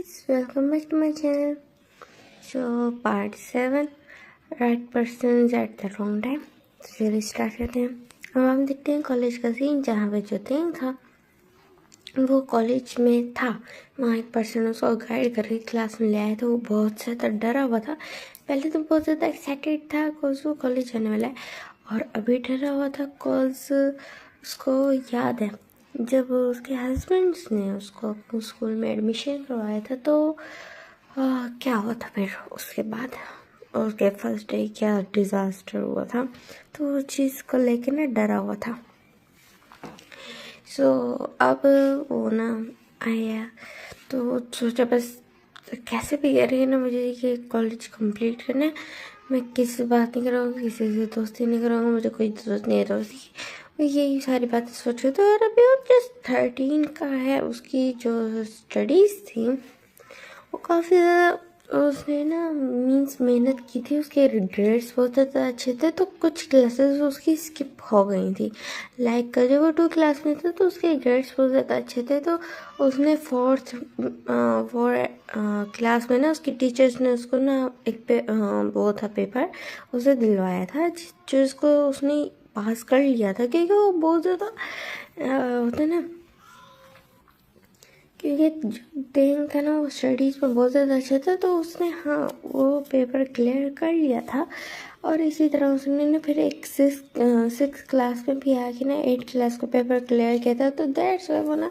guys, welcome back to my channel. So part 7, right persons at the wrong time. तो चलिए start करते हैं। अब हम देखते हैं कॉलेज का सीन, जहाँ पे जो थिंग था वो कॉलेज में था। वहाँ एक पर्सन उसको गाइड करके क्लास में ले आया, तो वो बहुत ज़्यादा डरा हुआ था। पहले तो बहुत ज़्यादा एक्साइटेड था बिकॉज वो कॉलेज जाने वाला है, और अभी डरा हुआ था बिकॉज उसको याद है जब उसके हस्बैंड्स ने उसको स्कूल में एडमिशन करवाया था, तो क्या हुआ था फिर उसके बाद, उसके फर्स्ट डे क्या डिज़ास्टर हुआ था, तो उस चीज़ को लेके ना डरा हुआ था। सो अब वो ना आया तो सोचा बस कैसे भी करें ना, मुझे ये कॉलेज कंप्लीट करना है। मैं किसी से बात नहीं करूँगा, किसी से दोस्ती नहीं करूँगा, मुझे कोई दोस्त नहीं है दोस्ती की। मैं यही सारी बातें सोच रही थी। और अभी वो जस्ट 13 का है, उसकी जो स्टडीज़ थी वो काफ़ी ज़्यादा, उसने ना मीन्स मेहनत की थी। उसके ग्रेड्स बहुत ज़्यादा अच्छे थे, तो कुछ क्लासेस उसकी स्किप हो गई थी। लाइक जब वो 2 क्लास में था तो उसके ग्रेड्स बहुत ज़्यादा अच्छे थे, तो उसने फोर्थ क्लास में ना उसकी टीचर्स ने उसको ना वो था पेपर उसे दिलवाया था, जिसको उसने पास कर लिया था, क्योंकि वो बहुत ज़्यादा होता है ना, क्योंकि जो देन था ना वो स्टडीज़ में बहुत ज़्यादा अच्छा था, तो उसने वो पेपर क्लियर कर लिया था। और इसी तरह उसने ना फिर एक सिक्स क्लास में भी आके ना 8 क्लास का पेपर क्लियर किया था, तो दैट्स वाई वो ना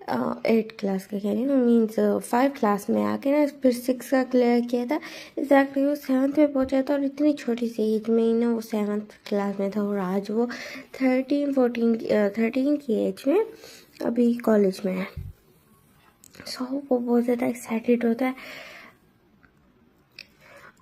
8 क्लास का कह रही हूँ, मीन्स 5 क्लास में आके ना फिर 6 का क्लियर किया था। एग्जैक्टली वो 7th में पहुँचा था, और इतनी छोटी सी एज में ही ना वो 7th क्लास में था, और आज वो 13 की एज में अभी कॉलेज में है। सो वो बहुत ज़्यादा एक्साइटेड होता है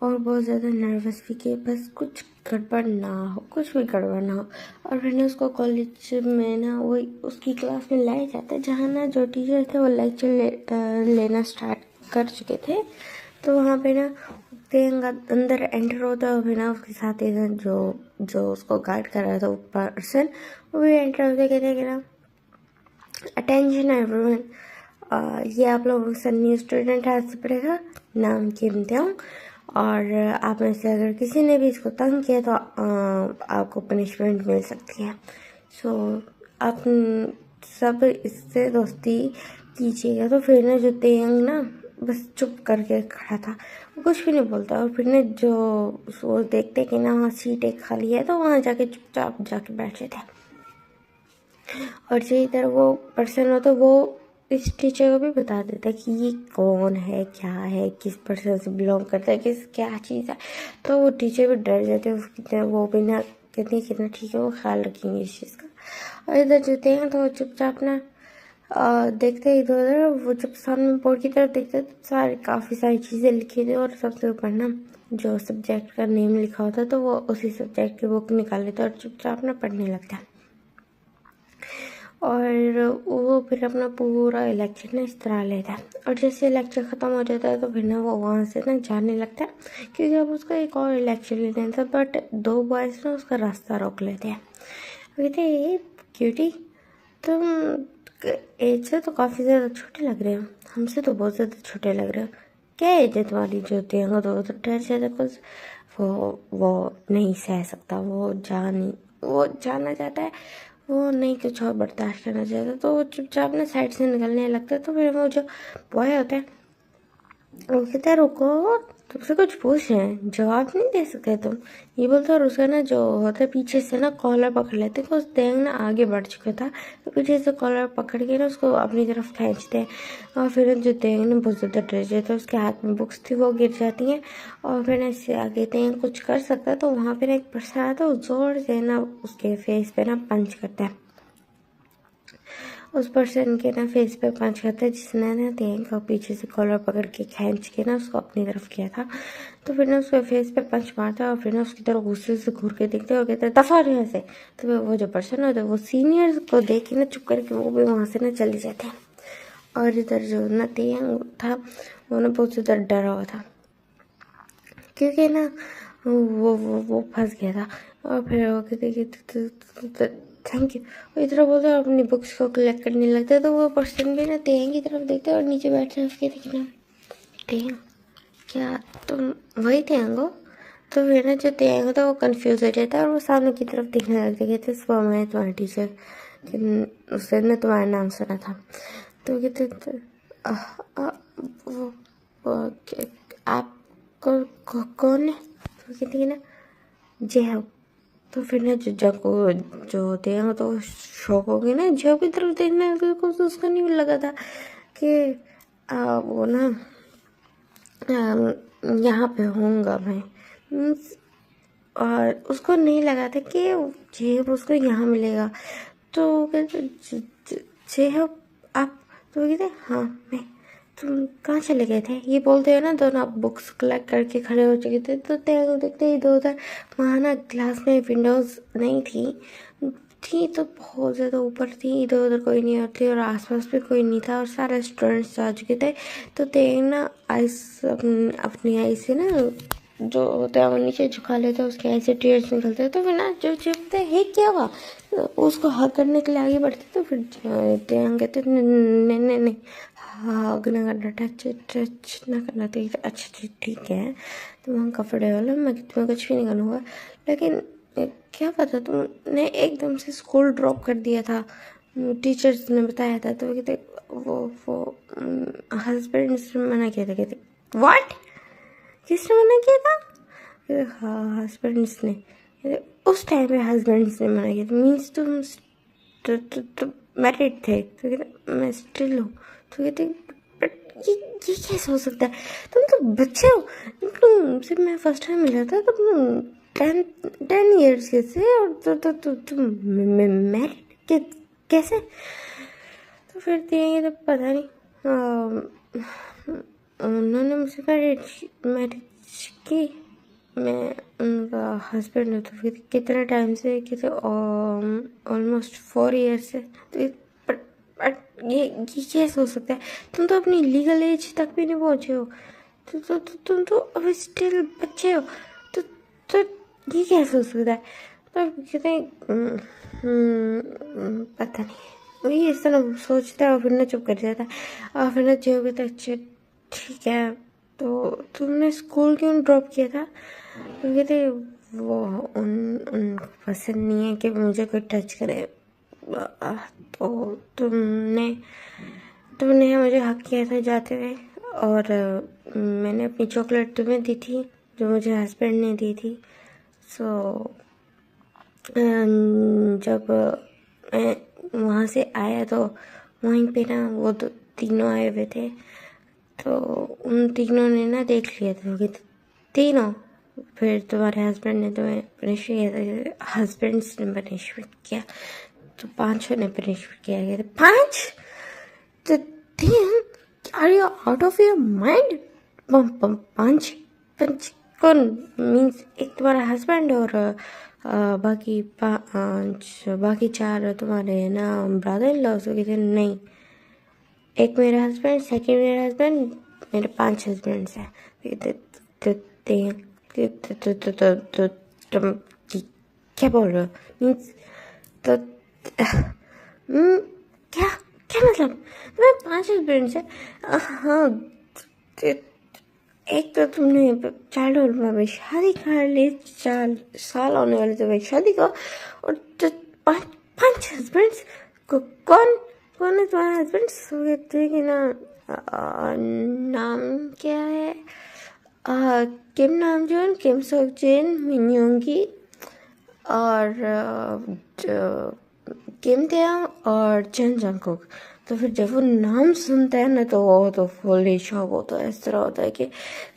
और बहुत ज़्यादा नर्वस भी, कि बस कुछ गड़बड़ ना हो, कुछ भी गड़बड़ ना हो। और फिर ना उसको कॉलेज में ना वो उसकी क्लास में लाया जाता है, जहाँ ना जो टीचर थे वो लेक्चर लेना स्टार्ट कर चुके थे। तो वहाँ पे ना अंदर एंटर होता है, और फिर ना उसके साथ ही ना जो उसको गाइड कर रहा था वो पर्सन, वो भी एंटर होते, कहते हैं कि ना अटेंशन एवरीवन, ये आप लोगों से न्यू स्टूडेंट आज से पढ़ेगा, नाम कीमते हूँ, और आप में से अगर किसी ने भी इसको तंग किया तो आपको पनिशमेंट मिल सकती है। सो आप सब इससे दोस्ती कीजिएगा। तो फिर ना जो तेंग ना बस चुप करके खड़ा था, वो कुछ भी नहीं बोलता। और फिर ना जो वो देखते कि ना वहाँ सीट एक खाली है, तो वहाँ जाके चुपचाप जाके बैठे थे। और जिस तरह वो पर्सन हो तो वो इस टीचर को भी बता देता है कि ये कौन है, क्या है, किस पर्सन से बिलोंग करता है, किस क्या चीज़ है। तो वो टीचर भी डर जाते हैं, वो भी ना कहते हैं कितना ठीक है, वो ख्याल रखेंगे इस चीज़ का। और इधर जो हैं तो चुपचाप ना देखते इधर उधर, वो जब सामने बोर्ड की तरफ देखते तो काफ़ी सारी चीज़ें लिखी थी, और सबसे ऊपर ना जो सब्जेक्ट का नेम लिखा होता तो वो उसी सब्जेक्ट की बुक निकाल लेता और चुपचाप ना पढ़ने लगता है। और वो फिर अपना पूरा लेक्चर ना इस तरह लेता है, और जैसे लेक्चर ख़त्म हो जाता है तो फिर ना वो वहाँ से ना जाने लगता है, क्योंकि अब उसका एक और लेक्चर लेना था। बट 2 बॉयज़ ना उसका रास्ता रोक लेते हैं। कहते हैं क्यूटी, तुम एज से तो काफ़ी ज़्यादा छोटे लग रहे हो, हमसे तो बहुत ज़्यादा छोटे लग रहे हो। क्या एज है तुम्हारी? जो होती है तो डर जाता, कुछ वो नहीं सह सकता, वो जाना चाहता है, वो नहीं कुछ और बर्दाश्त करना चाहता, तो वो चुपचाप ना साइड से निकलने लगता है। तो फिर वो जो बॉय होता है वो कहता है रुको, तुमसे कुछ पूछ रहे हैं, जवाब नहीं दे सकते तुम, ये बोलते। और उसका ना जो होता है पीछे से ना कॉलर पकड़ लेते हैं, उस देंग ना आगे बढ़ चुका था, तो पीछे से कॉलर पकड़ के ना उसको अपनी तरफ खींचते हैं। और फिर जो देंग ना बहुत ज़्यादा डर जाता है, उसके हाथ में बुक्स थी वो गिर जाती हैं। और फिर इससे आगे देंग कुछ कर सकता है, तो वहाँ पर एक पर्सन आता है, वो जोर से ना उसके फेस पे ना पंच करता है। उस पर्सन के ना फेस पे पंच करता है, जिसने ना तेंग का पीछे से कॉलर पकड़ के खींच के ना उसको अपनी तरफ किया था। तो फिर ना उसके फेस पे पंच मारता है, और फिर ना उसकी तरफ गुस्से से घूर के देखते हैं और कहते हैं दफा रहे हैं से। तो फिर वो जो पर्सन होता है वो सीनियर्स को देख के ना चुप करके वो भी वहाँ से ना चले जाते हैं। और इधर जो ना तेंग था वो ना बहुत ज़्यादा डरा हुआ था, क्योंकि ना वो फंस गया था। और फिर वो कहते कि थैंक यू, वो इधर बोलते अपनी बुक्स को कलेक्ट करने लगता है। तो वो पर्सन भी ना तेंग की तरफ देखता है और नीचे बैठते हैं, उसके देखना तेंग, क्या तुम वही तेंगो? तो फिर ना जो तेंग होता है वो कंफ्यूज हो जाता है और वो सामने की तरफ देखने लगता है। कहते वो मैं तुम्हारी टीचर, उसने ना तुम्हारा नाम सुना था। तो कहते वो, आप कौन है? तो कहती है ना जय हो। तो फिर ना जब को जो होते हैं वो तो शौक हो गए ना, जब की तरफ देखने को तो उसको नहीं लगा था कि वो ना यहाँ पे होऊंगा मैं। मीन्स और उसको नहीं लगा था कि जेब उसको यहाँ मिलेगा। तो कहते जेब आप? तो कहते हाँ मैं। तुम कहाँ चले गए थे? ये बोलते हैं ना दोनों आप बुक्स कलेक्ट करके खड़े हो चुके थे। तो देखते इधर उधर, वहाँ ना क्लास में विंडोज़ नहीं थी तो बहुत ज़्यादा ऊपर थी, इधर उधर कोई नहीं होती और आसपास भी कोई नहीं था और सारे स्टूडेंट्स आ चुके थे। तो तेज ना आइस अपनी आई से ना जो होता है वो नीचे झुका लेता है, उसके ऐसे टीयर्स निकलते हैं। तो फिर ना जो चिपते है क्या हुआ, उसको हग करने के लिए आगे बढ़ते। तो फिर तेंग कहते नहीं नहीं नहीं, हग ना करना, टच ना करना। तो अच्छा ठीक है, तुम कंफर्टेबल हो, मैं तुम्हें कुछ भी नहीं करूँगा। लेकिन क्या पता तुमने एकदम से स्कूल ड्रॉप कर दिया था, टीचर्स ने बताया था। तो कहते वो हस्बैंड से मना किया था। कहते व्हाट? किसने मना किया था? कहते हाँ हस्बैंड्स ने। कहते उस टाइम पे हस्बैंड्स ने मना किया था? मीन्स तुम मैरिड थे? तो कहते मैं स्टिल हूँ। तो कहते ये कैसे हो सकता है? तुम तो बच्चे हो, तुमसे मैं फर्स्ट टाइम मिला था तो तुम 10 years के थे और तुम मैरिड कैसे? तो फिर देंगे तो पता नहीं, उन्होंने मुझसे मैरिज की, मैं उनका हस्बैंड हूँ। तो फिर कितने टाइम से? कहते ऑलमोस्ट 4 years से। तो ये कैसे हो सकता है? तुम तो अपनी लीगल एज तक भी नहीं पहुँचे हो, तुम तो अभी स्टिल बच्चे हो। तो ये कैसे हो सकता है? तो कहते हैं पता नहीं, वही इस तरह सोचता है और फिर ना चुप कर जाता है। और फिर ना जो कहता है अच्छा ठीक है, तो तुमने स्कूल क्यों ड्रॉप किया था? तो कहते वो उनको पसंद नहीं है कि मुझे कोई टच करे। तो तुमने मुझे हक किया था जाते हुए और मैंने अपनी चॉकलेट तुम्हें दी थी जो मुझे हस्बैंड ने दी थी। सो जब मैं वहाँ से आया तो वहीं पे ना वो तीनों आए हुए थे। तो उन तीनों ने ना देख लिया था कि तीनों। फिर तुम्हारे हस्बैंड ने तुम्हें पनिशमेंट किया था, हस्बैंड्स ने पनिशमेंट किया, तो 5 ने पनिशमेंट किया गया था। 5? तो are you out of your mind? 5 कौन? मीन्स एक तुम्हारा हस्बैंड और बाकी 4 तुम्हारे ना ब्रदर इन लॉ? तो कहते नहीं, एक मेरा हस्बैंड, सेकंड मेरा हस्बैंड, मेरे 5 हस्बैंड्स हैं। तुम क्या बोल रहे हो? मीन्स तो क्या क्या मतलब तुम्हें 5 हस्बैंड्स हैं? हाँ, एक तो तुमने चाइल्डहुड में शादी कर ली, 4 साल होने वाले तुम्हें शादी को, और 5 हस्बैंड्स को। कौन है तुम्हारा हस्बैंड? कहते कि ना नाम क्या है? किम नामजून, किम सोकजिन, मिन्योंगी और किम त्याग और चन जंगकुक। तो फिर जब वो नाम सुनता है ना तो वो तो फुल ही शॉक होता है। इस तरह होता है कि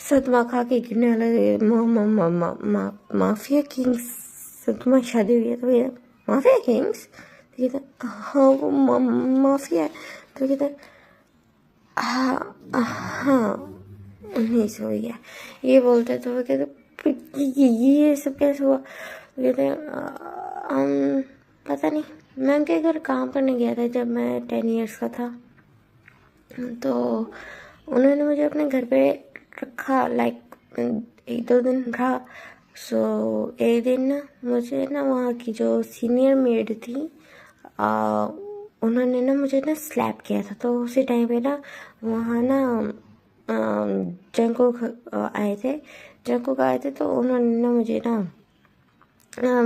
सदमा खा के गिरने वाला माफिया किंग्स से तुम्हारी शादी हुई है? तो ये माफिया किंग्स? तो कहता हाँ वो माफिया है। तो कहता हाँ उन्हीं से हुई है, ये बोलते। तो वो कहते ये सब कैसे हुआ? तो कहते पता नहीं, मैं उनके घर काम करने गया था जब मैं 10 years का था। तो उन्होंने मुझे अपने घर पे रखा, लाइक 1-2 दिन रहा। सो एक दिन ना मुझे ना वहाँ की जो सीनियर मेड थी उन्होंने ना मुझे ना स्लैप किया था। तो उसी टाइम पे ना वहाँ ना जंगकोक आए थे तो उन्होंने ना मुझे ना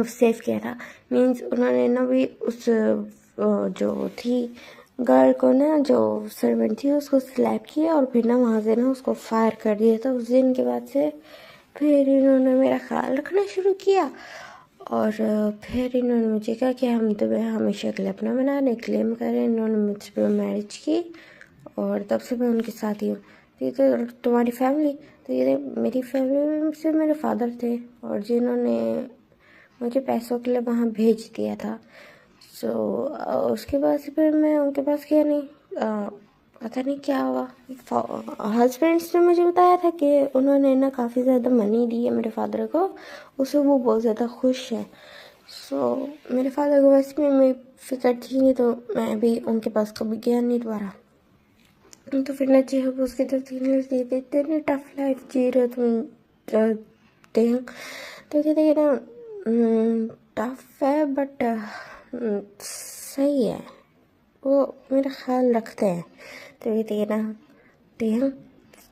सेव किया था। मीन्स उन्होंने ना भी उस जो थी गर्ल को ना, जो सर्वेंट थी, उसको स्लैप किया और फिर ना वहाँ से ना उसको फायर कर दिया था। उस दिन के बाद से फिर इन्होंने मेरा ख्याल रखना शुरू किया और फिर इन्होंने मुझे कहा कि हम तुम्हें हमेशा के लिए अपना बनाने क्लेम करें। इन्होंने मुझसे मैरिज की और तब से मैं उनके साथ ही हूँ। तो ये तो तुम्हारी फैमिली, तो ये मेरी फैमिली से मेरे फादर थे और जिन्होंने मुझे पैसों के लिए वहाँ भेज दिया था। सो उसके बाद से फिर मैं उनके पास गया नहीं। पता नहीं क्या हुआ। हस्बैंड्स ने मुझे बताया था कि उन्होंने ना काफ़ी ज़्यादा मनी दी है मेरे फादर को, उससे वो बहुत ज़्यादा खुश है। सो मेरे फादर को वैसे भी मेरी फिक्र थी नहीं, तो मैं भी उनके पास कभी गया नहीं दोबारा। तो फिर ना जी उसके तो 3 दिए थे, इतनी टफ लाइफ जी रहे तुम तो कहते हैं ना टफ है बट सही है, वो मेरा ख्याल रखते हैं। तो कहते हैं ना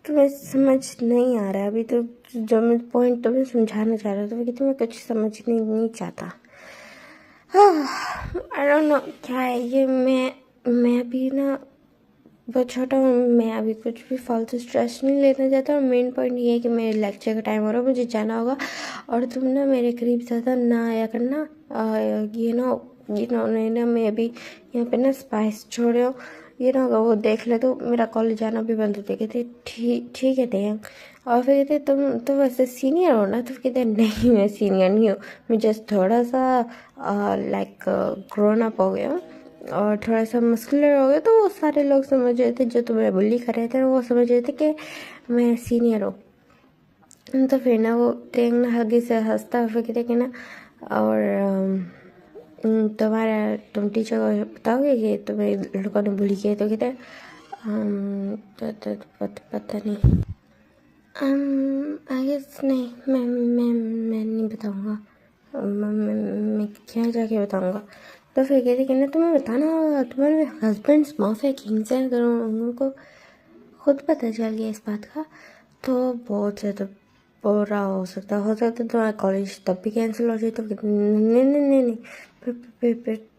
तुम्हें समझ नहीं आ रहा अभी, तो जो मैं पॉइंट तुम्हें समझाना चाह रहा था वो कहते मैं कुछ समझने नहीं चाहता। आई डोंट नो क्या है ये। मैं अभी ना बहुत छोटा हूँ, मैं अभी कुछ भी फालतू स्ट्रेस नहीं लेना चाहता। और मेन पॉइंट ये है कि मेरे लेक्चर का टाइम हो रहा है, मुझे जाना होगा और तुम ना मेरे करीब ज़्यादा ना आया करना। ये ना मैं अभी यहाँ पे ना स्पाइस छोड़े हो, ये ना अगर वो देख ले तो मेरा कॉलेज जाना भी बंद हो जाएगा। कहते ठीक है दें। और फिर कहते तुम तो वैसे सीनियर हो ना, तो कहते नहीं मैं सीनियर नहीं हूँ, मैं जस्ट थोड़ा सा लाइक ग्रोन अप हो गया हूँ और थोड़ा सा मस्कुलर हो गया। तो वो सारे लोग समझ रहे थे, जो तुम्हें बुली कर रहे थे वो समझ रहे थे कि मैं सीनियर हूँ। तो फिर ना वो देखना हल्के से हंसता फिर कहते कि ना और तुम टीचर को बताओगे कि तुम्हें लड़कों ने बुली किया? तो कहते पता नहीं, आई गेस नहीं, मैं नहीं बताऊँगा, मैं क्या जाके बताऊँगा। तो फिर कहते कि ना तुम्हें बताना होगा, तुम्हारे हस्बैंड्स माफिया किंग्स हैं, अगर उनको खुद पता चल गया इस बात का तो बहुत ज़्यादा बुरा हो सकता तुम्हारा कॉलेज तब भी कैंसिल हो जाए। तो नहीं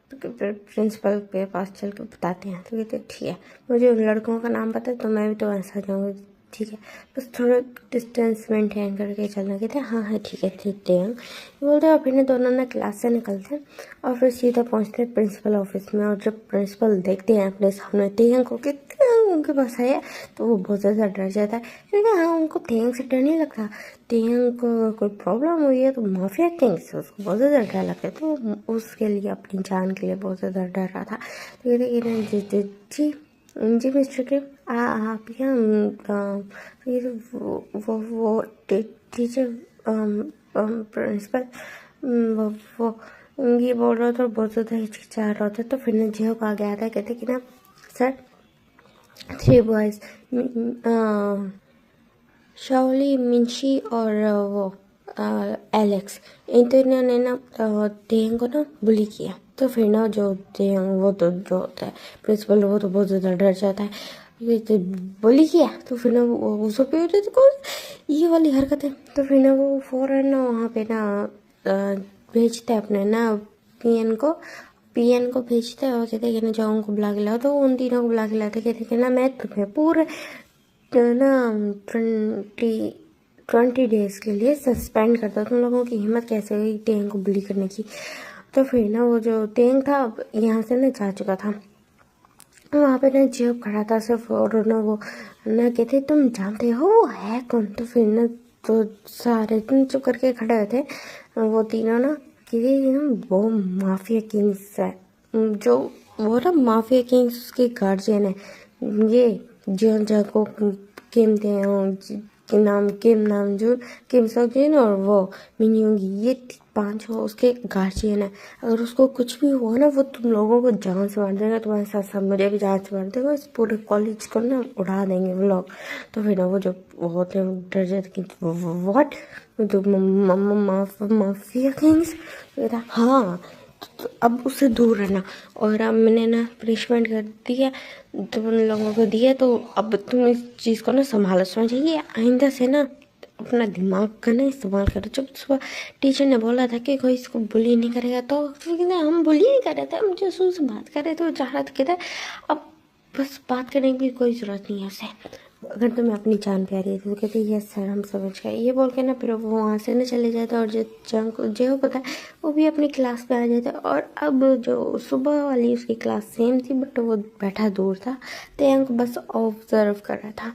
प्रिंसिपल के पास चल के बताते हैं। तो कहते ठीक है, मुझे उन लड़कों का नाम पता है तो मैं भी तो ऐसा जाऊँगी, ठीक है, बस थोड़ा डिस्टेंस मेंटेन करके चलना। कहते हैं हाँ ठीक है ठीक है बोलते हैं। और फिर दोनों ना क्लास से निकलते हैं और फिर सीधा पहुंचते हैं प्रिंसिपल ऑफिस में। और जब प्रिंसिपल देखते हैं अपने सामने तेयंग को कि उनके पास है, तो वो बहुत ज़्यादा डर जाता है, क्योंकि हाँ उनको तेयंग से डर नहीं लगता। तेयंग को कोई प्रॉब्लम हुई है तो माफिया किंग से उसको बहुत ज़्यादा डर लगता है, तो उसके लिए अपनी जान के लिए बहुत ज़्यादा डर रहा था। तो कहते जी मिस्टर किम आप यहाँ वो टीचर प्रिंसिपल वो ये बोल रहा था और बहुत ज़्यादा हिचकिचा रहा था। तो फिर ना जियो आ गया था, कहते कि ना सर 3 बॉयज़ शाओली, मिंशी और वो एलेक्स, इन तीनों ने ना तेयंग को ना बुली किया। तो फिर ना जो तेयंग वो तो जो होता है प्रिंसिपल, वो तो बहुत ज़्यादा डर जाता है, ये बुली किया। तो फिर ना वो गुस्सा पे होते थे ये वाली हरकतें। तो फिर ना वो फ़ौरन ना वहाँ पे ना भेजते अपने ना पीएन को भेजते हैं और कहते हैं कि ना जाओ उनको बुला के लाओ। तो उन तीनों को बुला के लाते, कहते कि ना मैं तुम्हें पूरे ना 20 डेज़ के लिए सस्पेंड करता। तुम लोगों की हिम्मत कैसे हुई तेयंग को बुली करने की? तो फिर ना वो जो तेयंग था यहाँ से ना जा चुका था, वहाँ पे ना जेब खड़ा था सिर्फ, और ना वो ना कहते तुम जानते हो वो है कौन? तो फिर ना तो सारे चुप करके खड़े हुए थे। वो तीनों ना कि वो माफिया किंग्स है, जो वो ना माफिया किंग्स उसके गार्जियन है, ये जियोन जाको किम किम सॉकजिन और वो मिन्यूंगी, ये 5 हो उसके गार्जियन है। अगर उसको कुछ भी हुआ ना वो तुम लोगों को जान से मार देगा, तुम्हारे साथ साथ मुझे भी जान से मार देगा, इस पूरे कॉलेज को ना उड़ा देंगे वो लोग। तो फिर ना वो जो होते हैं डर जाते कि व्हाट तो माफिया किंग्स, हाँ अब उससे दूर रहना। और अब मैंने ना पनिशमेंट कर दिया, तुम उन लोगों को दिया, तो अब तुम इस चीज़ को ना संभालो, समझिए। आइंदा से ना अपना दिमाग का ना इस्तेमाल करो। जब सुबह टीचर ने बोला था कि कोई इसको बुली नहीं करेगा, तो कहते हम बुली नहीं कर रहे थे, हम जसूस से बात कर रहे थे। वो चाह रहा था, कहते अब बस बात करने की कोई ज़रूरत नहीं है उसे, अगर तुम्हें अपनी जान प्यारी है तो। कहते यस सर, हम समझ गए। ये बोल के ना फिर वो वहाँ से ना चले जाता। और जो जंग जो पता है वो भी अपनी क्लास में आ जाता। और अब जो सुबह वाली उसकी क्लास सेम थी, बट वो बैठा दूर था, तो को बस ऑब्जर्व कर रहा था।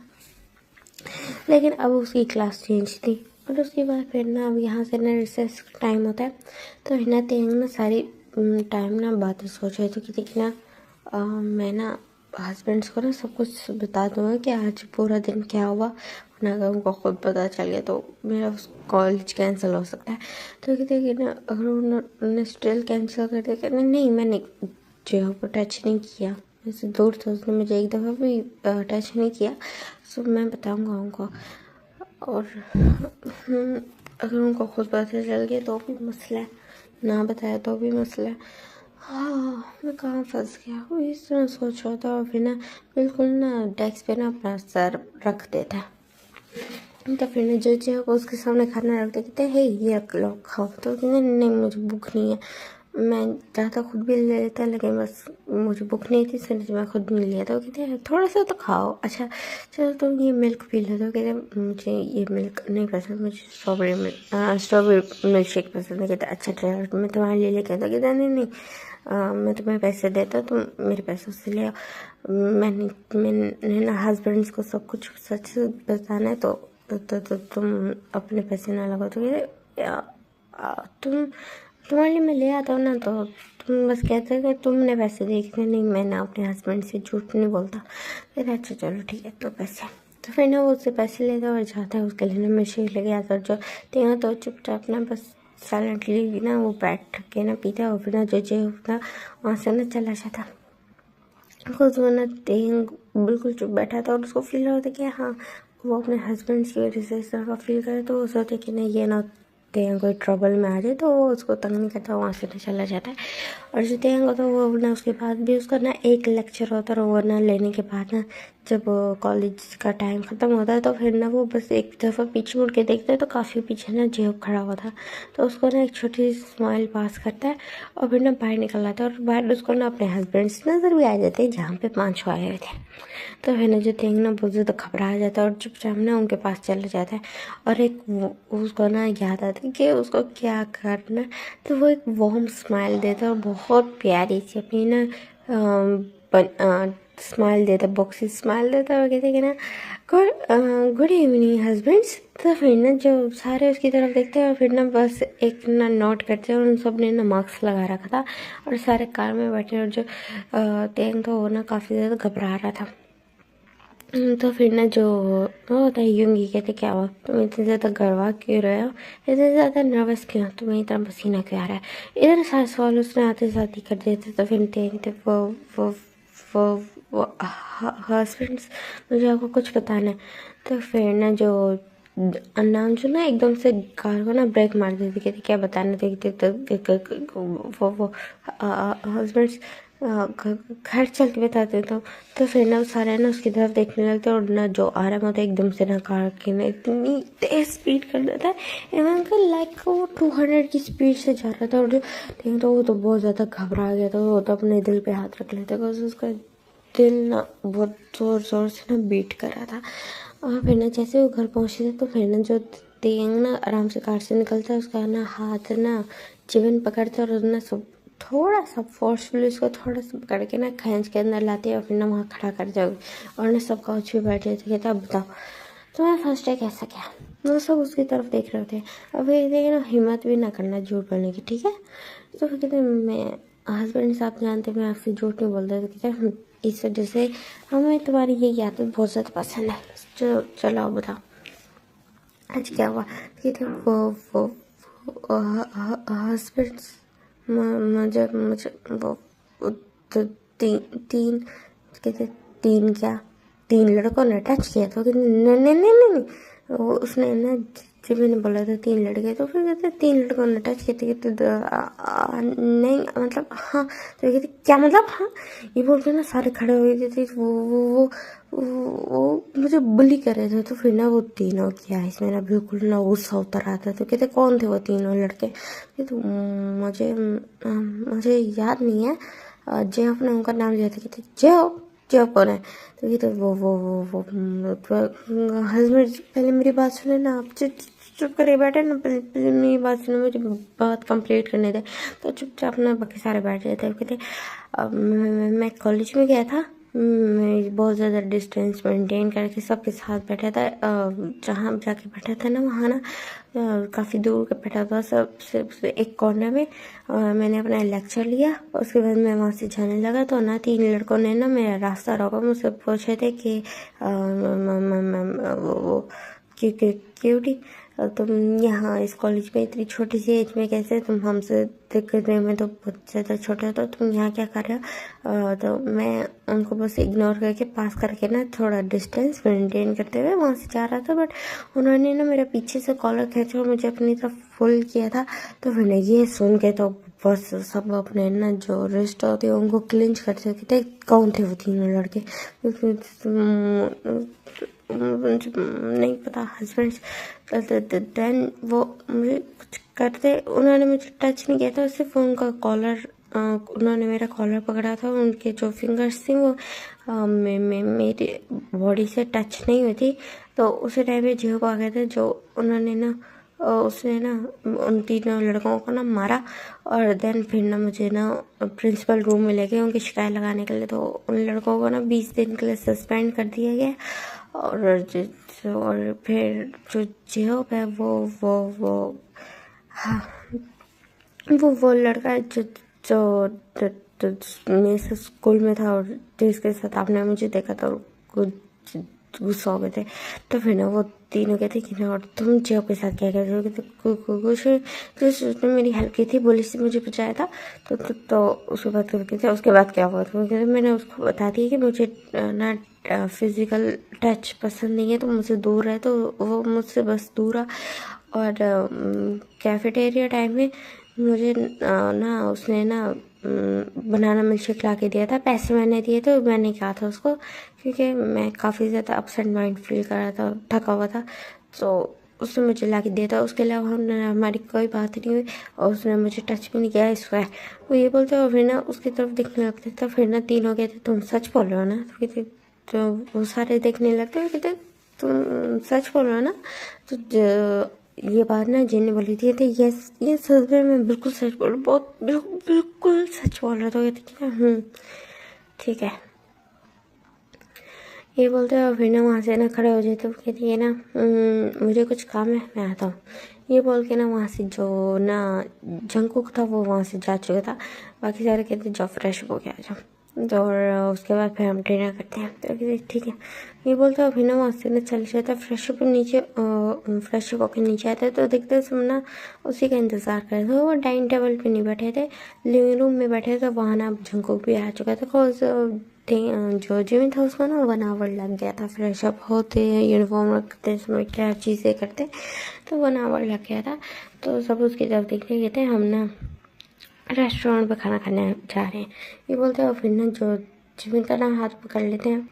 लेकिन अब उसकी क्लास चेंज थी। और उसके बाद फिर ना अब यहाँ से ना रिसेस टाइम होता है, तो हिना तेंग ना सारी टाइम ना बातें सोच रहे थे कि देखना मैं ना हस्बैंड्स को ना सब कुछ बता दूंगा कि आज पूरा दिन क्या हुआ, वरना अगर उनको खुद पता चल गया तो मेरा उस कॉलेज कैंसिल हो सकता है। तो कहते कि ना अगर उन्होंने स्टिल कैंसिल कर दिया, कहते नहीं मैंने जो को टच नहीं किया, वैसे दूर था, उसने मुझे एक दफ़ा भी टच नहीं किया, सो मैं बताऊंगा उनको। और अगर उनको खुद पता चल गया तो भी मसला है, ना बताया तो भी मसला है। हाँ, मैं कहाँ फंस गया, वो इस तरह सोच रहा था। और फिर ना बिल्कुल ना डेस्क पे ना अपना सर रख देता है। तो फिर ना जो चीज़ उसके सामने खाना रख देते है, ये लो खाओ। तो कहते नहीं मुझे भूख नहीं है। मैं चाहता खुद भी ले लेता, लेकिन बस मुझे भूख नहीं थी, इसलिए मैं खुद नहीं लिया। तो कहते हैं थोड़ा सा तो खाओ, अच्छा चलो तुम ये मिल्क पी लो। तो कहते मुझे ये मिल्क नहीं पसंद, मुझे स्ट्रॉबेरी मिल्क शेक पसंद है। कहते अच्छा चलो मैं तुम्हारे लिए लेके आता। कहता नहीं मैं तुम्हें पैसे देता, तुम मेरे पैसों से ले आओ। मैंने ना हस्बैंड्स को सब कुछ सच बताना है, तो तुम अपने पैसे ना लगाओ। तो तुम्हारे लिए मैं ले आता हूँ ना, तो तुम बस कहते हो कि तुमने पैसे दिए। कि नहीं मैं ना अपने हस्बैंड से झूठ नहीं बोलता। फिर अच्छा चलो ठीक है, तो पैसे। तो फिर ना वो उससे पैसे लेता और जाता है, उसके लिए ना मिल्कशेक लेके आता। और जो तेरा तो चुपचाप ना बस साइलेंटली ना वो बैठ के ना पीता। और फिर ना जो होता वहाँ से ना चला जाता। खुद वो ना तेंग बिल्कुल चुप बैठा था, और उसको फील होता कि हाँ वो अपने हस्बैंड की वजह से इस तरह का फील करे। तो वो सोचते कि नहीं ये ना तेंग कोई ट्रबल में आ जाए, तो वो उसको तंग नहीं करता, वहाँ से ना चला जाता है। और जो तेंग होता है वो ना उसके बाद भी उसका ना एक लेक्चर होता है, और वो ना लेने के बाद ना जब कॉलेज का टाइम ख़त्म होता है, तो फिर ना वो बस एक दफ़ा पीछे मुड़ के देखता है, तो काफ़ी पीछे ना जेब खड़ा हुआ था। तो उसको ना एक छोटी सी स्माइल पास करता है, और फिर ना बाहर निकल आता है। और बाहर उसको ना अपने हस्बैंड्स नज़र भी आ जाते हैं, जहाँ पे 5 आए हुए थे। तो फिर ना जो तेंग ना बहुत ज़्यादा घबरा जाता है, और चुपचाप ना उनके पास चला जाता है। और एक उसको ना याद आता है कि उसको क्या करना है, तो वो एक वार्म स्माइल देता है, और बहुत प्यारी सी अपनी ना स्माइल देता, बॉक्सी स्माइल देता है। और कहते कि ना गुड इवनिंग हस्बैंड्स। तो फिर ना जो सारे उसकी तरफ देखते हैं, और फिर ना बस एक ना नोट करते हैं। और उन सब ने ना मास्क लगा रखा था, और सारे कार में बैठे। और जो तेंग था वो ना काफ़ी ज़्यादा घबरा रहा था। तो फिर ना जो वो होता है यूंगी, कहते क्या हुआ, तुम इतने ज़्यादा गड़वा क्यों रहे हो, इतने ज़्यादा नर्वस क्यों, तुम्हें इतना पसीना क्यों आ रहा है। इधर सारे सवाल उसने आते साथ ही कर दिए थे। तो फिर थे वो हस्बैंड्स, मुझे आपको कुछ बताना है। तो फिर ना जो अनाम जो ना एकदम से कार को ना ब्रेक मार देती, कहती क्या बताना देखते। तो वो हस्बैंड्स घर चल के बताते। तो फिर ना सारे ना उसकी तरफ देखने लगते, और ना जो आराम होता है एकदम से ना कार की ना इतनी तेज स्पीड कर देता है, इवन का लाइक वो 200 की स्पीड से जा रहा था। और जो तो वो तो बहुत ज़्यादा घबरा गया था, वो तो अपने दिल पे हाथ रख लेता, बिकॉज उसका दिल ना बहुत ज़ोर ज़ोर से ना बीट कर रहा था। और फिर ना जैसे वो घर पहुँचे थे, तो फिर ना जो तेंग ना आराम से कार से निकलता है, उसका ना हाथ ना चिवन पकड़ता है, और ना सब थोड़ा सा फोर्सफुली उसको थोड़ा सा पकड़ के ना खींच के अंदर लाते हैं, और फिर ना वहाँ खड़ा कर जाओगे। और ना सब काउच पे बैठे थे। कहता अब बताओ तुम्हारा फर्स्ट डे कैसा क्या। वो सब उसकी तरफ देख रहे थे। और फिर देखे ना हिम्मत भी ना करना झूठ बोलने की, ठीक है। तो फिर कहते मैं हस्बैंड साहब जानते मैं आपसे झूठ नहीं बोलता। तो कहते इस वजह से हमें तुम्हारी ये आदत बहुत ज़्यादा पसंद है। चलो अब बताओ आज क्या हुआ। कहते वो हस्बैंड्स मुझे मुझे वो तो तीन कहते तीन क्या, 3 लड़कों ने टच किया। तो नहीं नहीं नहीं नहीं, वो उसने ना जब मैंने बोला था 3 लड़के, तो फिर कहते 3 लड़कों ने टच किए थे, नहीं मतलब हाँ, तो कहते क्या मतलब हाँ, ये बोल के ना सारे खड़े हो गए थे। वो मुझे बुली कर रहे थे। तो फिर ना वो तीनों किया इसमें ना बिल्कुल ना गुस्सा उतर रहा था। तो कहते कौन थे वो तीनों लड़के? तो मुझे याद नहीं है। जय ने उनका नाम लिया था। कहते जय कौन है? तो ये तो वो हस्बैंड, पहले मेरी बात सुने ना आप, चुप करे बैठे ना, पहले मेरी बात सुनो, मुझे बात कंप्लीट करने दे। तो चुपचाप ना बाकी सारे बैठ गए थे। कहते मैं कॉलेज में गया था, मैं बहुत ज़्यादा डिस्टेंस मेंटेन करके सबके साथ बैठा था। जहाँ जाके बैठा था ना, वहाँ ना काफ़ी दूर का बैठा था, सब एक कॉर्नर में। मैंने अपना लेक्चर लिया, उसके बाद मैं वहाँ से जाने लगा। तो ना 3 लड़कों ने ना मेरा रास्ता रोका, मुझसे पूछे थे कि वो क्यूटी, तुम यहाँ इस कॉलेज में इतनी छोटी सी एज में कैसे, तुम हमसे दिखने में तो बहुत ज़्यादा छोटे हो, तो तुम यहाँ क्या कर रहे हो? तो मैं उनको बस इग्नोर करके पास करके ना थोड़ा डिस्टेंस मेंटेन करते हुए वहाँ से जा रहा था। बट उन्होंने ना मेरा पीछे से कॉलर खींचा और मुझे अपनी तरफ पुल किया था। तो मैंने ये सुन के तो बस सब अपने ना जो रिस्ट होते हैं उनको क्लिंच करते थे। कौन थे वो तीनों लड़के? मुझे नहीं पता, हस्बैंड्स। देन वो मुझे कुछ करते, उन्होंने मुझे टच नहीं किया था, सिर्फ उनका कॉलर, उन्होंने मेरा कॉलर पकड़ा था। उनके जो फिंगर्स थी वो मेरी बॉडी से टच नहीं हुई थी। तो उसी टाइम पे जियो को आ गए थे, जो उन्होंने ना उसने ना उन तीनों लड़कों को ना मारा। और देन फिर ना मुझे ना प्रिंसिपल रूम में ले गए उनकी शिकायत लगाने के लिए। तो उन लड़कों को ना 20 दिन के लिए सस्पेंड कर दिया गया। और फिर जो जियो है वो हाँ, वो लड़का है जो मेरे से स्कूल में था और जिसके साथ आपने मुझे देखा था, और कुछ गुस्सा हो गए थे। तो फिर ना वो तीनों कहते कि ना, और तुम जियो के साथ क्या कर रहे हो? कुछ उसने मेरी हेल्प की थी, पुलिस से मुझे बचाया था। तो उसके बाद क्या हुआ? तो मैंने उसको बता दिया कि मुझे ना फिजिकल टच पसंद नहीं है, तो मुझसे दूर है। तो वो मुझसे बस दूर है। और कैफेटेरिया टाइम में मुझे ना उसने ना बनाना मिल्कशेक ला के दिया था। पैसे मैंने दिए थे, मैंने कहा था उसको, क्योंकि मैं काफ़ी ज़्यादा अपसेट माइंड फील कर रहा था, थका हुआ था। तो उसने मुझे ला के दिया था। उसके अलावा हमारी कोई बात नहीं हुई और उसने मुझे टच भी नहीं किया। इसको है वो ये बोलते और फिर ना उसकी तरफ देखने लगते। तो फिर ना तीनों कहते तुम सच बोल रहे हो ना? तो कहते, तो वो सारे देखने लगते और कहते तुम सच बोल रहे हो ना? तो ये बात ना जिन्हें बोली थी, तो ये सच में मैं बिल्कुल सच बोल रहा हूँ, बहुत बिल्कुल सच बोल रहा था। कहते ठीक है, ये बोलते हैं। और फिर ना वहाँ से ना खड़े हो जाते। तो कहती है ना मुझे कुछ काम है, मैं आता हूँ। ये बोल के ना वहाँ से जो ना जंगकुक था वो वहाँ से जा चुका था। बाकी सारे कहते जाओ फ्रेश हो गया जाओ। तो और उसके बाद फिर हम डिनर करते हैं। तो कहते ठीक है, ये बोलते हैं। फिर ना वहाँ से ना चले जाता है। फ्रेश अप होकर नीचे आते तो देखते सब ना उसी का इंतज़ार कर रहे थे। वो डाइनिंग टेबल पे नहीं बैठे थे, लिविंग रूम में बैठे थे। वहाँ ना जंगकुक भी आ चुका था। जो जिमी था उसको ना 1 आवर लग गया था फ्रेश अप होते, यूनिफॉर्म रखते समय क्या चीज़ें करते, तो 1 आवर लग गया था। तो सब उसकी तरफ देखते कहते हम ना रेस्टोरेंट पे खाना खाने जा रहे हैं। ये बोलते हैं। और फिर ना जो जिमी का ना हाथ पकड़ लेते हैं,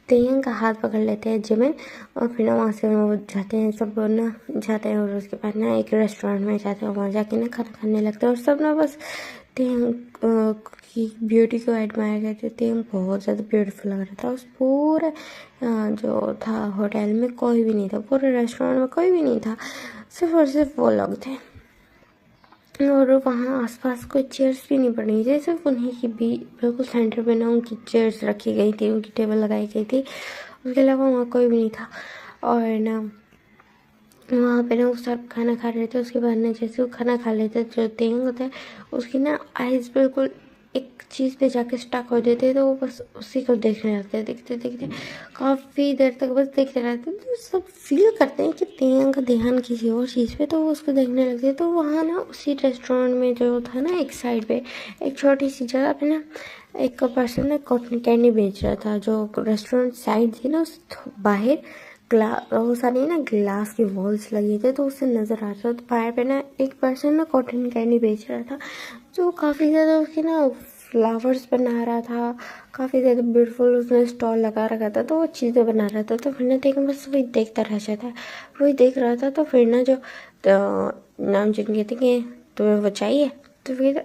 तेयंग का हाथ पकड़ लेते हैं जिमिन। और फिर ना वहाँ से वो जाते हैं, सब ना जाते हैं। और उसके बाद ना एक रेस्टोरेंट में जाते हैं, वहाँ जाके ना खाना खाने लगते हैं। और सब ना बस तेयंग की ब्यूटी को एडमायर करते। तेयंग बहुत ज़्यादा ब्यूटीफुल लग रहा था। उस पूरे जो था होटल में कोई भी नहीं था, पूरे रेस्टोरेंट में कोई भी नहीं था, सिर्फ और सिर्फ वो लोग थे। और वहाँ आसपास कोई चेयर्स भी नहीं पड़ी थी, सिर्फ उन्हीं की भी बिल्कुल सेंटर पे ना उनकी चेयर्स रखी गई थी, उनकी टेबल लगाई गई थी। उसके अलावा वहाँ कोई भी नहीं था। और ना वहाँ पे ना वो सब खाना खा रहे थे। उसके बाद ना जैसे वो खाना खा लेते, जो तेंग होता है उसकी ना आइज़ बिल्कुल एक चीज़ पे जाके स्टक हो जाते, तो वो बस उसी को देखने लगते हैं। देखते देखते काफ़ी देर तक बस देखते रहते हैं। तो सब फील करते हैं कि तेंग का ध्यान किसी और चीज़ पे, तो वो उसको देखने लगते हैं। तो वहाँ ना उसी रेस्टोरेंट में जो था ना, एक साइड पे एक छोटी सी जगह पे ना एक पर्सन ना कॉटन कैंडी बेच रहा था। जो रेस्टोरेंट साइड थी ना उस बाहर, वो सारी ना ग्लास की वॉल्स लगी थे, तो उससे नज़र आ रहा था। तो बाहर पे ना एक पर्सन ना कॉटन कैंडी बेच रहा था, जो काफ़ी ज़्यादा उसकी ना फ्लावर्स बना रहा था, काफ़ी ज़्यादा ब्यूटीफुल उसने स्टॉल लगा रखा था, तो वो चीज़ें बना रहा था। तो फिर ना देख बस वही देखता रह जाता, वही देख रहा था। तो फिर ना जो नाम जिन कहते कि तुम्हें वो चाहिए, तो फिर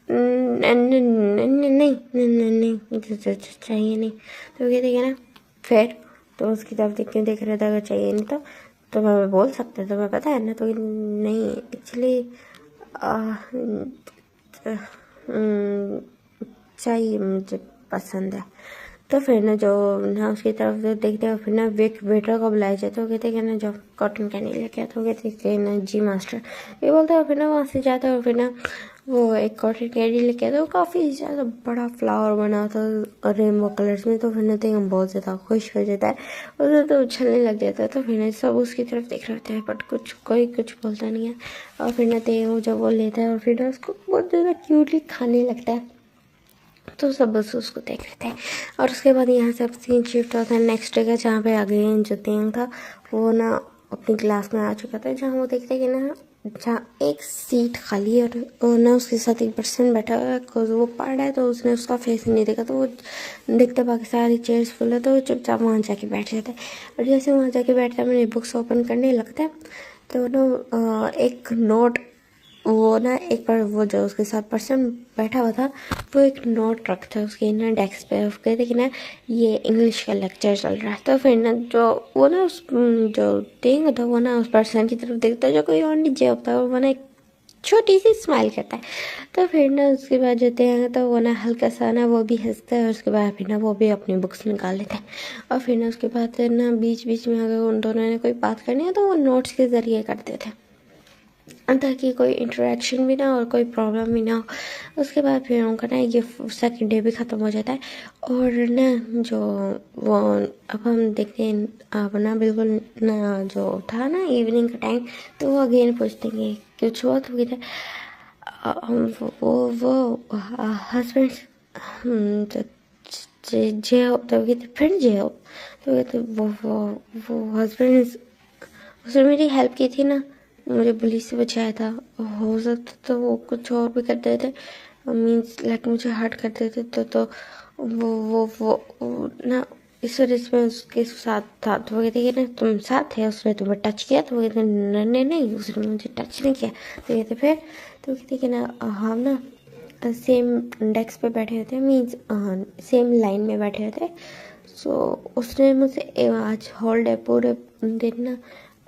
नहीं नहीं नहीं चाहिए नहीं, तो कहते कि ना फिर तो उसकी तरफ देख रहा था, अगर चाहिए नहीं तो मैं बोल सकता, तो मैं पता है ना, तो नहीं एक्चुअली चाहिए, मुझे पसंद है। तो फिर ना जो ना उसकी तरफ से देखते हैं, फिर ना वेटर को बुलाया जाता है, कहते हैं ना जो कॉटन कैंडी लेके आता, तो कहते हैं ना जी मास्टर, ये बोलता है। फिर ना वहाँ से जाता है, और फिर ना वो एक कॉटन कैंडी लेके आता है, वो काफ़ी ज़्यादा बड़ा फ्लावर बना था रेनबो कलर्स में। तो फिर ना देखिए बहुत ज़्यादा खुश हो जाता है, उसे तो उछलने लग जाता है। तो फिर ना सब उसकी तरफ देख रहे होते हैं, बट कोई कुछ बोलता नहीं है। और फिर ना वो जब वो लेता है, और फिर ना उसको बहुत ज़्यादा क्यूटली खाने लगता है, तो सब बस उसको देख रहे थे। और उसके बाद यहाँ से अब सीन शिफ्ट होता है नेक्स्ट डे का, जहाँ पे अगेन जो तेंग था वो ना अपनी क्लास में आ चुका था, जहाँ वो देखते कि ना जहाँ एक सीट खाली है और ना उसके साथ एक पर्सन बैठा हुआ है, बिकॉज वो पढ़ रहा है, तो उसने उसका फेस नहीं देखा। तो वो देखते बाकी सारी चेयर्स फुल है, तो वो चुपचाप वहाँ जाके बैठ जाता है। और जैसे वहाँ जाके बैठता है, मैंने बुक्स ओपन करने लगता है, तो ना एक नोट, वो ना एक बार वो जो उसके साथ पर्सन बैठा हुआ था, वो एक नोट रखता है उसके ना डेस्क पे, उसके कहते कि ना ये इंग्लिश का लेक्चर चल रहा है। तो फिर ना जो वो ना उस जो टेंग होता है, वो ना उस पर्सन की तरफ देखता है जो कोई और नहीं होता है, वो ना एक छोटी सी स्माइल करता है। तो फिर ना उसके बाद जो टेंग तो वो ना हल्का सा ना वो भी हंसता है, और उसके बाद फिर ना वो भी अपनी बुक्स निकाल लेता है। और फिर ना उसके बाद ना बीच बीच में अगर उन दोनों ने कोई बात करनी है, तो वो नोट्स के ज़रिए करते थे, ताकि कोई इंटरेक्शन भी ना हो और कोई प्रॉब्लम भी ना हो। उसके बाद फिर उनका ना ये सेकेंड डे भी ख़त्म हो जाता है, और ना जो वो अब हम देखते हैं अब ना बिल्कुल ना जो था ना इवनिंग का टाइम, तो वो अगेन पूछते हैं कि कुछ हुआ, तो कहते वो हस्बैंड जे हो, तो कहते फ्रेंड जे हो, तो कहते वो हस्बैंड, उसने मेरी हेल्प की थी ना, मुझे पुलिस से बचाया था। हो सकता तो वो कुछ और भी कर देते, मीन्स लाइक मुझे हर्ट कर देते, तो वो ना इस वजह से मैं उसके साथ था। तो वो कहते कि ना तुम साथ है, उसने तुम्हें टच किया, तो वो कहते नहीं उसने मुझे टच नहीं किया। तो कहते फिर, तो कहते कि ना हम ना सेम डेस्क पे बैठे होते हैं, मीन्स सेम लाइन में बैठे होते। सो उसने मुझसे आज होल डे पूरे दिन ना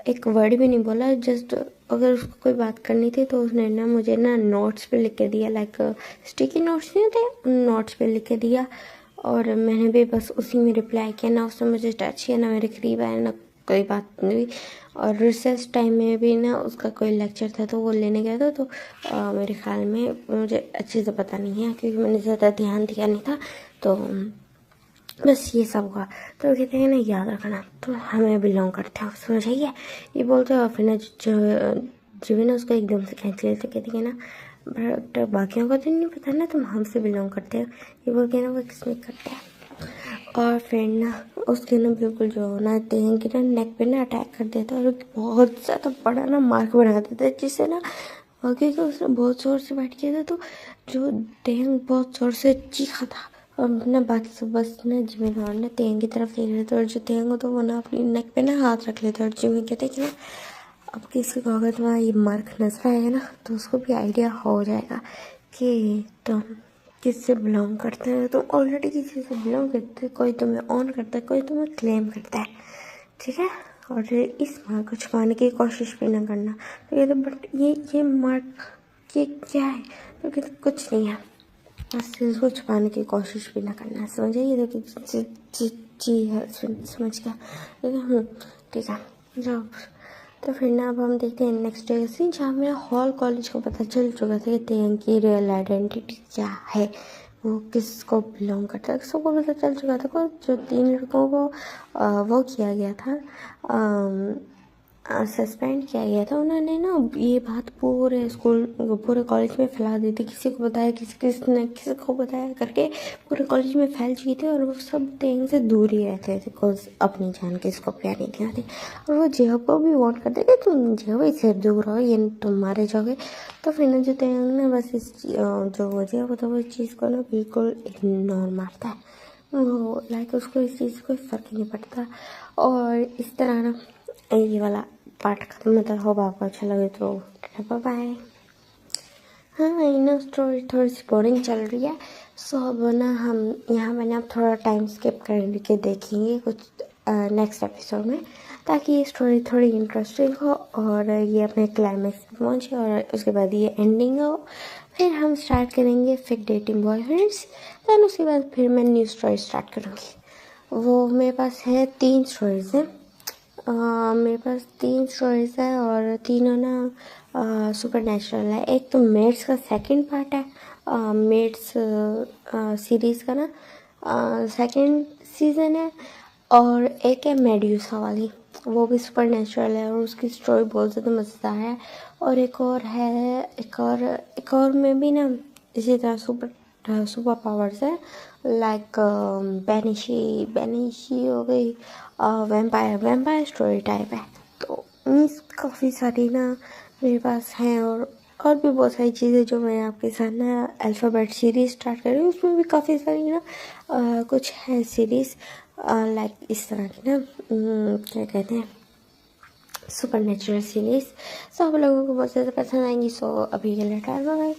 एक वर्ड भी नहीं बोला, जस्ट अगर उसको कोई बात करनी थी तो उसने ना मुझे ना नोट्स पे लिख के दिया, लाइक स्टिकी नोट्स नहीं होते, उन नोट्स पे लिख के दिया, और मैंने भी बस उसी में रिप्लाई किया। ना उसने मुझे टच किया, ना मेरे करीब आया, ना कोई बात नहीं हुई। और रिसेस टाइम में भी ना उसका कोई लेक्चर था, तो वो लेने गया था, तो मेरे ख्याल में मुझे अच्छे से पता नहीं है, क्योंकि मैंने ज़्यादा ध्यान दिया नहीं था। तो बस ये सब हुआ। तो कहते हैं ना याद रखना, तो हमें बिलोंग करते हो, समझ आइए, ये बोलते हो। फिर ना जो भी ना उसको एकदम से खींच लेते, कहते हैं ना बट बाकियों का तो नहीं पता ना, तुम हमसे बिलोंग करते हो, ये बोल के ना वो किसमें करते हैं। और फिर ना उसके ना बिल्कुल जो ना तेहन की ना नेक पे ना अटैक कर देता है, और बहुत ज़्यादा बड़ा ना मार्क बना देता है, जिससे ना क्योंकि उसने बहुत ज़ोर से बैठ किया था, तो जो तेहन बहुत ज़ोर से चीखा था। और ना बाकी सब बस ना जिमी और ना तेहन की तरफ देख रहे थे, और जो तेहन हो तो वो ना अपनी नेक पे ना हाथ रख लेते, और जिमी कहते कि ना अब किसी को अगर तुम्हारा ये मार्क नजर आएगा ना, तो उसको भी आइडिया हो जाएगा कि तुम किससे बिलोंग करते हैं। तुम ऑलरेडी किसी से बिलोंग करते हैं, कोई तुम्हें ऑन करता है, कोई तुम्हें क्लेम करता है, ठीक है। और इस मार्क को छुपाने की कोशिश भी ना करना। तो कहते बट ये मार्क ये क्या है, तो कहते कुछ नहीं है, बस इसको छुपाने की कोशिश भी ना करना, समझे। ये देखिए जी है, समझ गया, ठीक है जाओ। तो फिर ना अब हम देखते हैं नेक्स्ट डे सीन, जहाँ मेरा हॉल कॉलेज को पता चल चुका था कि तेंग की रियल आइडेंटिटी क्या है, वो किसको बिलोंग करता है, सबको पता चल चुका था। जो 3 लड़कों को वो किया गया था, सस्पेंड किया गया था। उन्होंने ना ये बात पूरे स्कूल पूरे कॉलेज में फैला दी थी, किसी को बताया किसी को बताया करके पूरे कॉलेज में फैल चुकी थी। और वो सब तेंग से दूर ही रहते थे बिकॉज अपनी जान किसको प्यार नहीं करते। और वो जेहब को भी वार्न करते थे तुम जेहब इससे दूर रहो, ये तुम मारे जाओगे। तो फिर ना जो तेंग ना बस जो जेहब होता है वो इस चीज़ को ना बिल्कुल इग्नोर मारता है। वो लाइक उसको इस चीज़ कोई फ़र्क ही नहीं पड़ता। और इस तरह ना ये वाला पार्ट खत्म होता है। होप आपको अच्छा लगे तो बाय बाय। हाँ इन्हें स्टोरी थोड़ी सी बोरिंग चल रही है, सो अब ना हम यहाँ मैंने अब थोड़ा टाइम स्किप करके देखेंगे कुछ नेक्स्ट एपिसोड में, ताकि ये स्टोरी थोड़ी इंटरेस्टिंग हो और ये अपने क्लाइमेक्स पे पहुँचे और उसके बाद ये एंडिंग हो। फिर हम स्टार्ट करेंगे फिर डेटिंग बॉयफ्रेंड्स, दैन उसके बाद फिर मैं न्यू स्टोरी स्टार्ट करूँगी। वो मेरे पास है 3 स्टोरीज़ हैं। मेरे पास 3 स्टोरीज है और तीनों ना सुपर नेचुरल है। एक तो मेड्स का सेकंड पार्ट है, मेड्स सीरीज़ का ना सेकंड सीज़न है। और एक है मेड्यूसा वाली, वो भी सुपर नेचुरल है और उसकी स्टोरी बहुत ज़्यादा मज़ेदार है। और एक और है, एक और में भी ना इसी तरह सुपर पावर्स है, लाइक बेनिशी हो गई, वैम्पायर स्टोरी टाइप है। तो मीन्स काफ़ी सारी ना मेरे पास हैं। और भी बहुत सारी चीज़ें जो मैं आपके साथ ना अल्फ़ाबेट सीरीज़ स्टार्ट कर रही हूँ, उसमें भी काफ़ी सारी ना कुछ है सीरीज़ लाइक इस तरह की ना क्या कहते हैं सुपर नेचुरल सीरीज़। सब लोगों को बहुत ज़्यादा पसंद आएंगी। सो अभी के लिए टाटा बाय।